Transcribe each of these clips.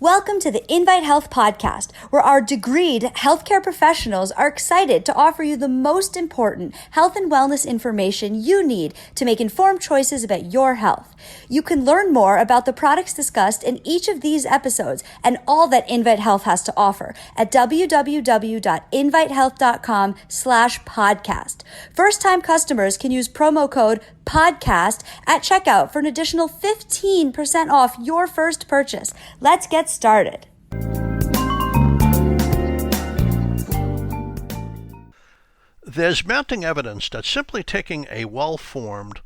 Welcome to the Invite Health podcast, where our degreed healthcare professionals are excited to offer you the most important health and wellness information you need to make informed choices about your health. You can learn more about the products discussed in each of these episodes and all that Invite Health has to offer at www.invitehealth.com/podcast. First-time customers can use promo code podcast at checkout for an additional 15% off your first purchase. Let's get started. There's mounting evidence that simply taking a well-formed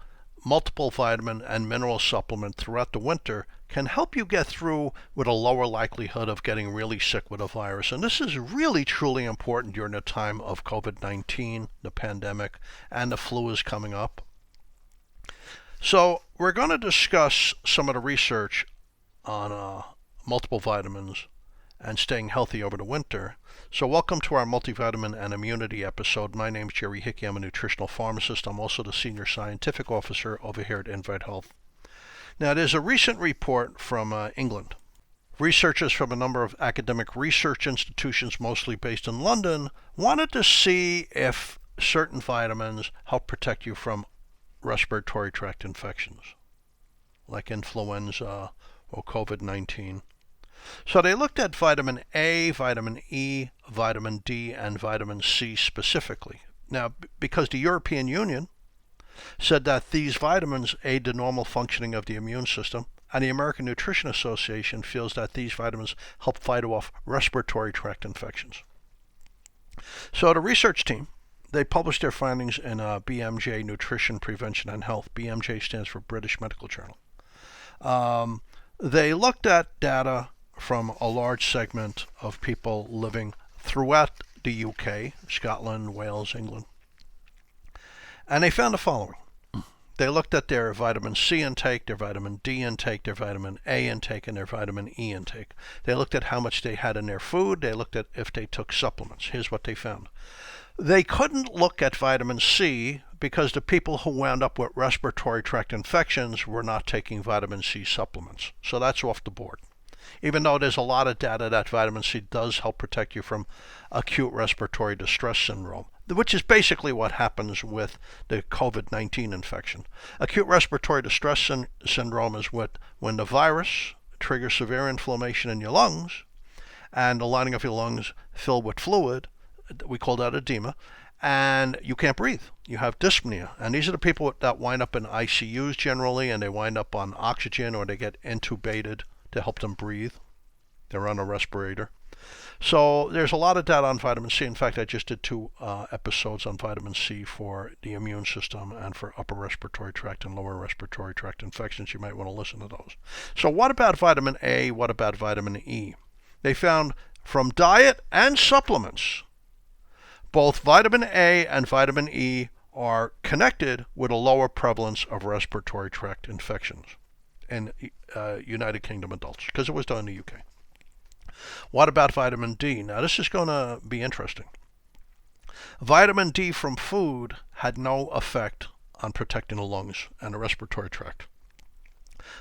multiple vitamin and mineral supplement throughout the winter can help you get through with a lower likelihood of getting really sick with a virus. And this is really, truly important during the time of COVID-19, the pandemic, and the flu is coming up. So we're going to discuss some of the research on multiple vitamins and staying healthy over the winter. So welcome to our multivitamin and immunity episode. My name is Jerry Hickey. I'm a nutritional pharmacist. I'm also the senior scientific officer over here at Invite Health. Now, there's a recent report from England. Researchers from a number of academic research institutions, mostly based in London, wanted to see if certain vitamins help protect you from respiratory tract infections, like influenza or COVID-19. So they looked at vitamin A, vitamin E, vitamin D, and vitamin C specifically. Now, because the European Union said that these vitamins aid the normal functioning of the immune system, and the American Nutrition Association feels that these vitamins help fight off respiratory tract infections. So the research team, they published their findings in BMJ Nutrition, Prevention and Health. BMJ stands for British Medical Journal. They looked at data from a large segment of people living throughout the UK, Scotland, Wales, England. And they found the following. They looked at their vitamin C intake, their vitamin D intake, their vitamin A intake, and their vitamin E intake. They looked at how much they had in their food. They looked at if they took supplements. Here's what they found. They couldn't look at vitamin C because the people who wound up with respiratory tract infections were not taking vitamin C supplements. So that's off the board. Even though there's a lot of data that vitamin C does help protect you from acute respiratory distress syndrome, which is basically what happens with the COVID-19 infection. Acute respiratory distress syndrome is when the virus triggers severe inflammation in your lungs and the lining of your lungs fill with fluid. We call that edema, and you can't breathe. You have dyspnea, and these are the people that wind up in ICUs generally, and they wind up on oxygen or they get intubated to help them breathe. They're on a respirator. So there's a lot of data on vitamin C. In fact, I just did 2 episodes on vitamin C for the immune system and for upper respiratory tract and lower respiratory tract infections. You might want to listen to those. So what about vitamin A? What about vitamin E? They found from diet and supplements, both vitamin A and vitamin E are connected with a lower prevalence of respiratory tract infections in United Kingdom adults, because it was done in the UK. What about vitamin D? Now, this is going to be interesting. Vitamin D from food had no effect on protecting the lungs and the respiratory tract.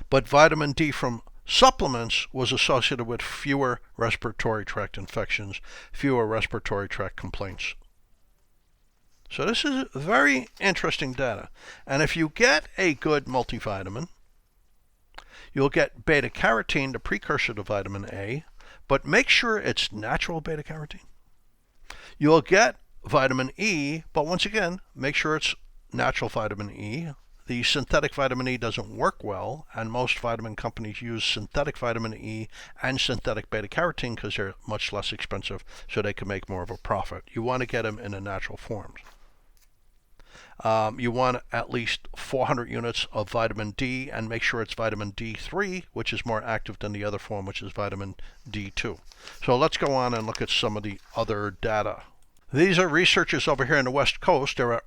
But vitamin D from supplements was associated with fewer respiratory tract infections, fewer respiratory tract complaints. So this is very interesting data. And if you get a good multivitamin, you'll get beta-carotene, the precursor to vitamin A, but make sure it's natural beta-carotene. You'll get vitamin E, but once again, make sure it's natural vitamin E. The synthetic vitamin E doesn't work well, and most vitamin companies use synthetic vitamin E and synthetic beta-carotene because they're much less expensive, so they can make more of a profit. You want to get them in a natural form. You want at least 400 units of vitamin D, and make sure it's vitamin D3, which is more active than the other form, which is vitamin D2. So let's go on and look at some of the other data. These are researchers over here on the West Coast. They're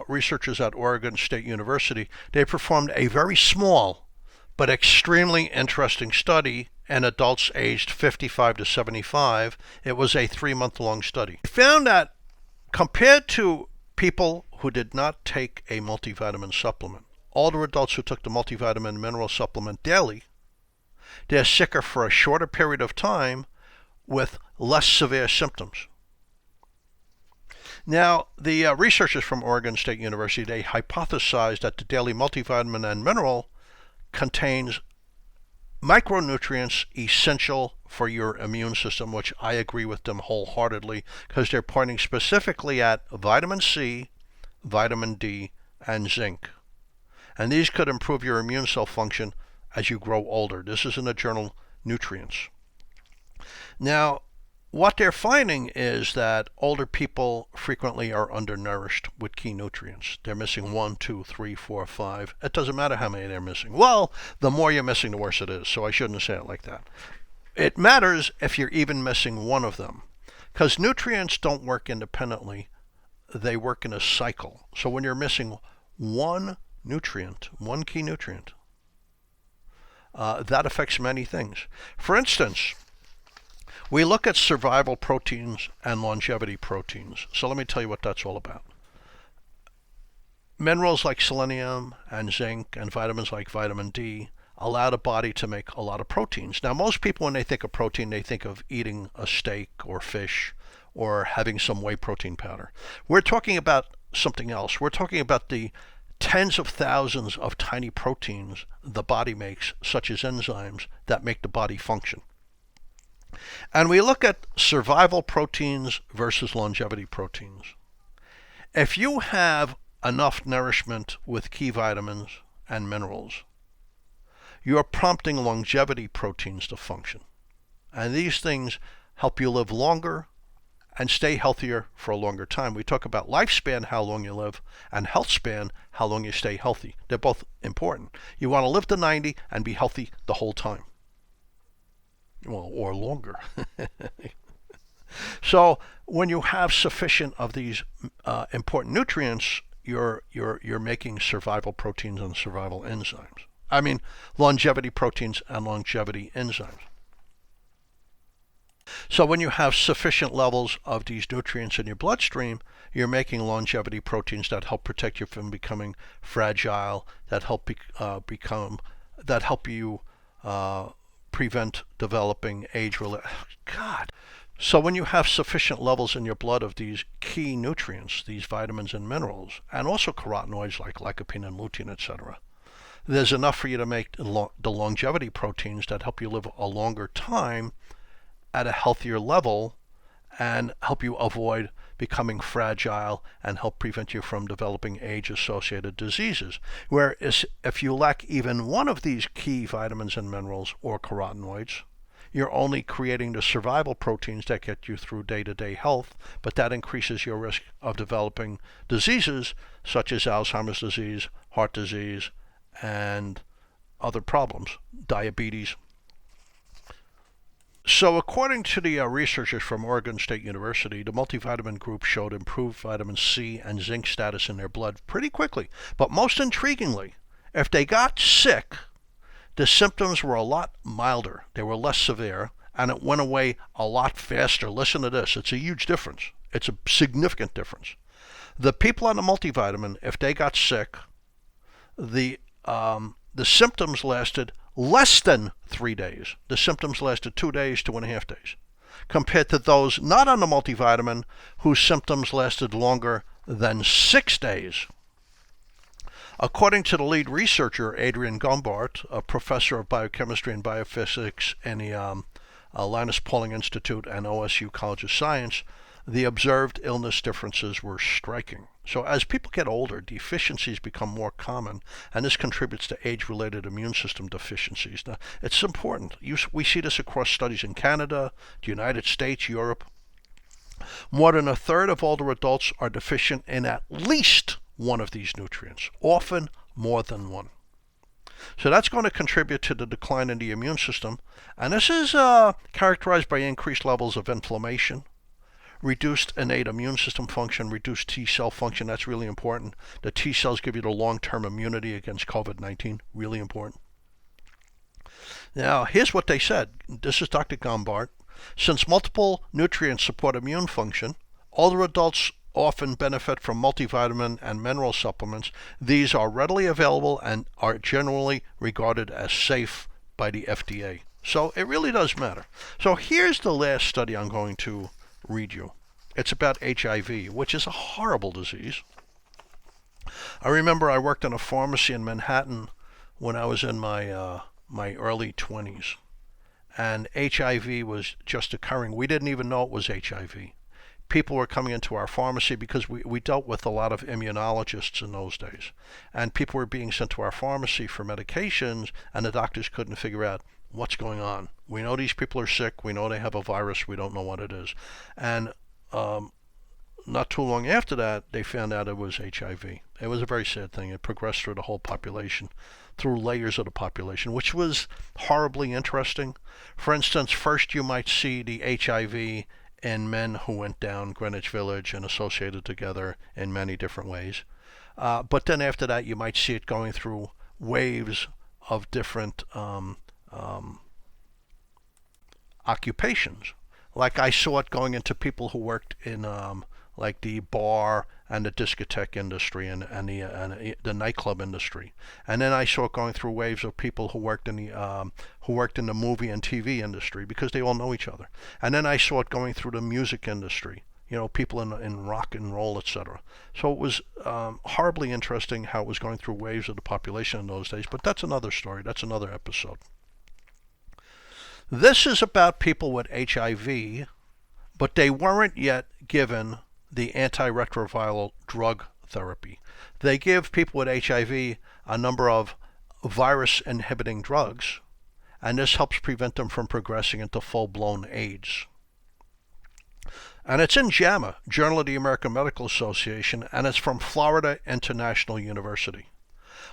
researchers at Oregon State University. They performed a very small but extremely interesting study in adults aged 55 to 75. It was a 3-month-long study. They found that compared to people who did not take a multivitamin supplement, older adults who took the multivitamin mineral supplement daily They're sicker for a shorter period of time with less severe symptoms. Now, the researchers from Oregon State University, they hypothesized that the daily multivitamin and mineral contains micronutrients essential for your immune system, which I agree with them wholeheartedly, because they're pointing specifically at vitamin C, vitamin D, and zinc. And these could improve your immune cell function as you grow older. This is in the journal Nutrients. Now, what they're finding is that older people frequently are undernourished with key nutrients. They're missing 1, 2, 3, 4, 5. It doesn't matter how many they're missing. Well, the more you're missing, the worse it is, so I shouldn't say it like that. It matters if you're even missing one of them, because nutrients don't work independently. They work in a cycle. So when you're missing one nutrient, one key nutrient, that affects many things. For instance, we look at survival proteins and longevity proteins. So let me tell you what that's all about. Minerals like selenium and zinc and vitamins like vitamin D allow the body to make a lot of proteins. Now, most people, when they think of protein, they think of eating a steak or fish or having some whey protein powder. We're talking about something else. We're talking about the tens of thousands of tiny proteins the body makes, such as enzymes, that make the body function. And we look at survival proteins versus longevity proteins. If you have enough nourishment with key vitamins and minerals, you're prompting longevity proteins to function. And these things help you live longer and stay healthier for a longer time. We talk about lifespan, how long you live, and health span, how long you stay healthy. They're both important. You want to live to 90 and be healthy the whole time. Well, or longer. So when you have sufficient of these important nutrients, you're making survival proteins and survival enzymes. I mean, longevity proteins and longevity enzymes. So when you have sufficient levels of these nutrients in your bloodstream, you're making longevity proteins that help protect you from becoming fragile, that help you prevent developing age-related. God. So when you have sufficient levels in your blood of these key nutrients, these vitamins and minerals, and also carotenoids like lycopene and lutein, etc., there's enough for you to make the longevity proteins that help you live a longer time at a healthier level and help you avoid becoming fragile and help prevent you from developing age-associated diseases. Whereas if you lack even one of these key vitamins and minerals or carotenoids, you're only creating the survival proteins that get you through day-to-day health, but that increases your risk of developing diseases such as Alzheimer's disease, heart disease, and other problems, diabetes. So according to the researchers from Oregon State University, the multivitamin group showed improved vitamin C and zinc status in their blood pretty quickly. But most intriguingly, if they got sick, the symptoms were a lot milder. They were less severe, and it went away a lot faster. Listen to this. It's a huge difference. It's a significant difference. The people on the multivitamin, if they got sick, the symptoms lasted less than 3 days. The symptoms lasted 2 days, 2.5 days, compared to those not on the multivitamin whose symptoms lasted longer than 6 days. According to the lead researcher, Adrian Gombart, a professor of biochemistry and biophysics in the Linus Pauling Institute and OSU College of Science, the observed illness differences were striking. So as people get older, deficiencies become more common, and this contributes to age-related immune system deficiencies. Now, it's important. We see this across studies in Canada, the United States, Europe. More than a third of older adults are deficient in at least one of these nutrients, often more than one. So that's going to contribute to the decline in the immune system, and this is characterized by increased levels of inflammation, reduced innate immune system function, reduced T cell function. That's really important. The T cells give you the long-term immunity against COVID-19. Really important. Now, here's what they said. This is Dr. Gombart. Since multiple nutrients support immune function, older adults often benefit from multivitamin and mineral supplements. These are readily available and are generally regarded as safe by the FDA. So it really does matter. So here's the last study I'm going to read you. It's about HIV, which is a horrible disease. I remember I worked in a pharmacy in Manhattan when I was in my early 20s, and HIV was just occurring. We didn't even know it was HIV. People were coming into our pharmacy because we dealt with a lot of immunologists in those days, and people were being sent to our pharmacy for medications, and the doctors couldn't figure out what's going on. We know these people are sick. We know they have a virus. We don't know what it is. And not too long after that, they found out it was HIV. It was a very sad thing. It progressed through the whole population, through layers of the population, which was horribly interesting. For instance, first you might see the HIV in men who went down Greenwich Village and associated together in many different ways. But then after that, you might see it going through waves of different occupations. Like I saw it going into people who worked in like the bar and the discotheque industry and the nightclub industry, and then I saw it going through waves of people who worked in the movie and TV industry because they all know each other, and then I saw it going through the music industry. You know, people in rock and roll, etc. So it was horribly interesting how it was going through waves of the population in those days. But that's another story. That's another episode. This is about people with HIV, but they weren't yet given the antiretroviral drug therapy. They give people with HIV a number of virus-inhibiting drugs, and this helps prevent them from progressing into full-blown AIDS. And it's in JAMA, Journal of the American Medical Association, and it's from Florida International University.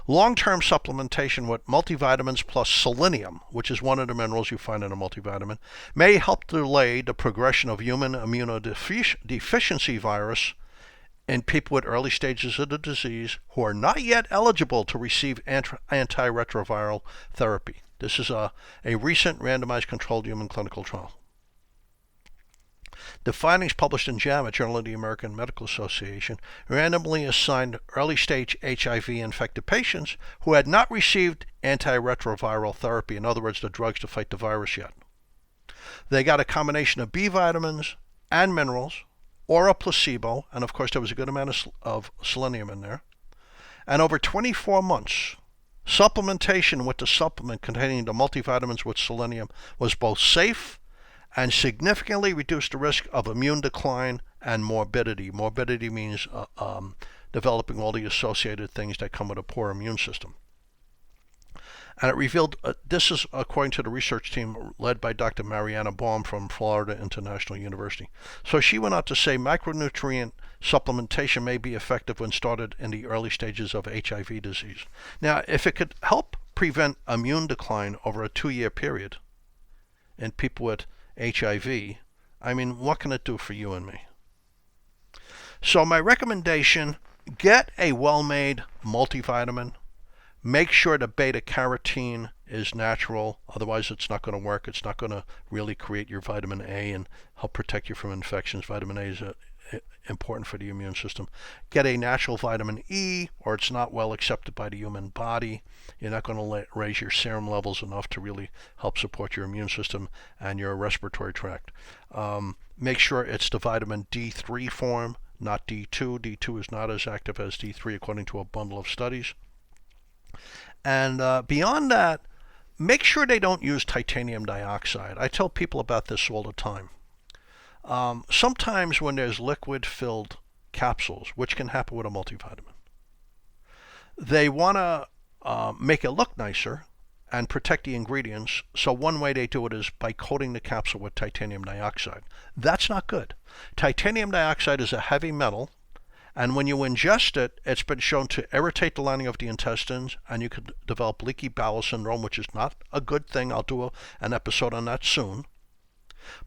Long-term supplementation with multivitamins plus selenium, which is one of the minerals you find in a multivitamin, may help delay the progression of human immunodeficiency virus in people with early stages of the disease who are not yet eligible to receive antiretroviral therapy. This is a recent randomized controlled human clinical trial. The findings published in JAMA, Journal of the American Medical Association, randomly assigned early-stage HIV-infected patients who had not received antiretroviral therapy, in other words, the drugs to fight the virus yet. They got a combination of B vitamins and minerals, or a placebo, and of course there was a good amount of selenium in there. And over 24 months, supplementation with the supplement containing the multivitamins with selenium was both safe and significantly reduced the risk of immune decline and morbidity. Morbidity means developing all the associated things that come with a poor immune system. And it revealed, this is according to the research team led by Dr. Mariana Baum from Florida International University. So she went on to say micronutrient supplementation may be effective when started in the early stages of HIV disease. Now, if it could help prevent immune decline over a 2-year period in people with HIV, I mean, what can it do for you and me? So my recommendation, get a well-made multivitamin. Make sure the beta-carotene is natural, otherwise it's not going to work. It's not going to really create your vitamin A and help protect you from infections. Vitamin A is important for the immune system. Get a natural vitamin E, or it's not well accepted by the human body. You're not going to raise your serum levels enough to really help support your immune system and your respiratory tract. Make sure it's the vitamin D3 form, not D2. D2 is not as active as D3 according to a bundle of studies. And beyond that, make sure they don't use titanium dioxide. I tell people about this all the time. Sometimes when there's liquid-filled capsules, which can happen with a multivitamin, they want to make it look nicer and protect the ingredients. So one way they do it is by coating the capsule with titanium dioxide. That's not good. Titanium dioxide is a heavy metal, and when you ingest it, it's been shown to irritate the lining of the intestines, and you could develop leaky bowel syndrome, which is not a good thing. I'll do an episode on that soon.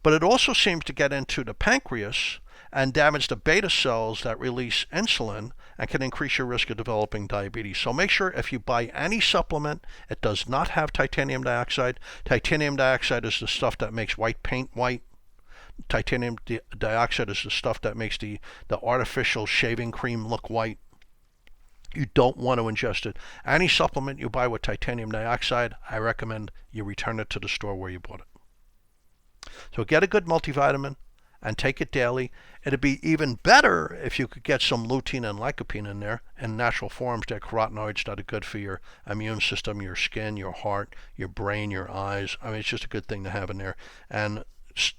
But it also seems to get into the pancreas and damage the beta cells that release insulin and can increase your risk of developing diabetes. So make sure if you buy any supplement, it does not have titanium dioxide. Titanium dioxide is the stuff that makes white paint white. Titanium dioxide is the stuff that makes the artificial shaving cream look white. You don't want to ingest it. Any supplement you buy with titanium dioxide, I recommend you return it to the store where you bought it. So get a good multivitamin and take it daily. It'd be even better if you could get some lutein and lycopene in there in natural forms. They're carotenoids that are good for your immune system, your skin, your heart, your brain, your eyes. I mean, it's just a good thing to have in there. And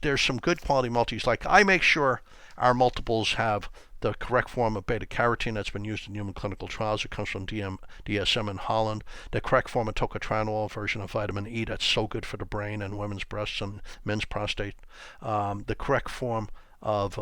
there's some good quality multis. Like, I make sure our multiples have the correct form of beta-carotene that's been used in human clinical trials. It comes from DSM in Holland. The correct form of tocotrienol, version of vitamin E that's so good for the brain and women's breasts and men's prostate. The correct form of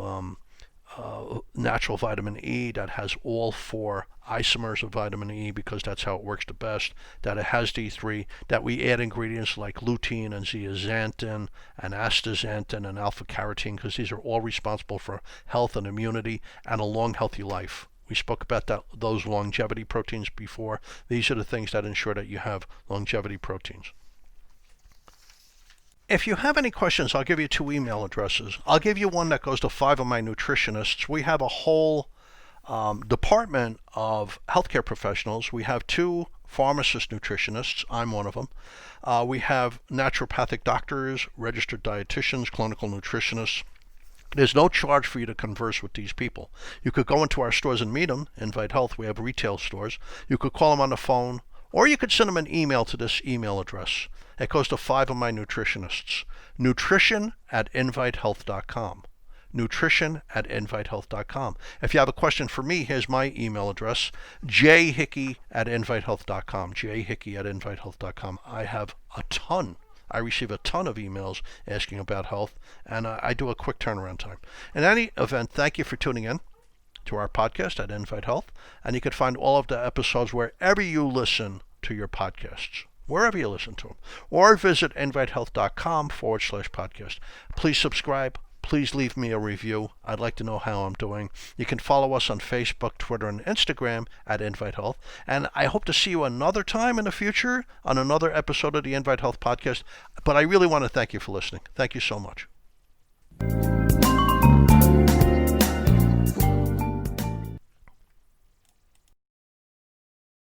natural vitamin E that has all 4 isomers of vitamin E, because that's how it works the best, that it has D3, that we add ingredients like lutein and zeaxanthin and astaxanthin and alpha-carotene, because these are all responsible for health and immunity and a long, healthy life. We spoke about those longevity proteins before. These are the things that ensure that you have longevity proteins. If you have any questions, I'll give you 2 email addresses. I'll give you one that goes to 5 of my nutritionists. We have a whole department of healthcare professionals. We have 2 pharmacist nutritionists. I'm one of them. We have naturopathic doctors, registered dietitians, clinical nutritionists. There's no charge for you to converse with these people. You could go into our stores and meet them. Invite Health, we have retail stores. You could call them on the phone, or you could send them an email to this email address. It goes to 5 of my nutritionists. nutrition@invitehealth.com. nutrition@invitehealth.com. If you have a question for me, here's my email address, jhickey@invitehealth.com. jhickey@invitehealth.com. I receive a ton of emails asking about health, and I do a quick turnaround time. In any event, thank you for tuning in to our podcast at Invite Health, and you can find all of the episodes wherever you listen to your podcasts, wherever you listen to them, or visit invitehealth.com/podcast. Please subscribe. Please leave me a review. I'd like to know how I'm doing. You can follow us on Facebook, Twitter, and Instagram at Invite Health. And I hope to see you another time in the future on another episode of the Invite Health podcast. But I really want to thank you for listening. Thank you so much.